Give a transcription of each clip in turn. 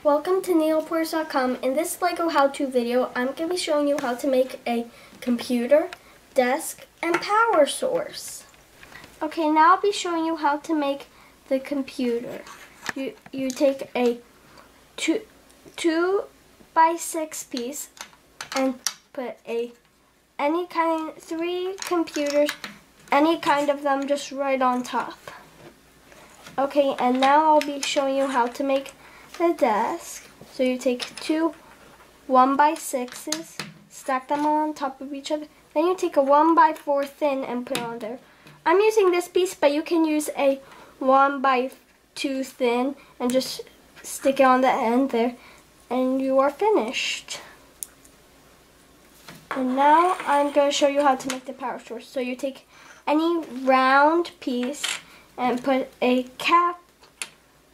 Welcome to neilporters.com. In this LEGO how-to video, I'm going to be showing you how to make a computer, desk, and power source. Okay, now I'll be showing you how to make the computer. You take a 2x6 piece and put three computers, any kind of them, just right on top. Okay, and now I'll be showing you how to make the desk. So you take two 1x6s, stack them on top of each other. Then you take a 1x4 thin and put it on there. I'm using this piece, but you can use a 1x2 thin and just stick it on the end there, and you are finished. And now I'm going to show you how to make the power source. So you take any round piece and put a cap,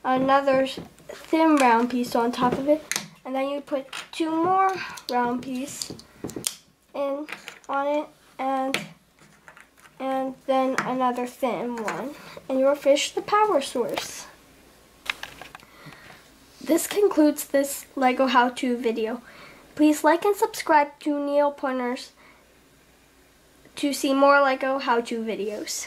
another thin round piece on top of it, and then you put two more round pieces in on it, and then another thin one, and you are finished the power source. This concludes this LEGO how-to video. Please like and subscribe to Neil Pointers to see more LEGO how-to videos.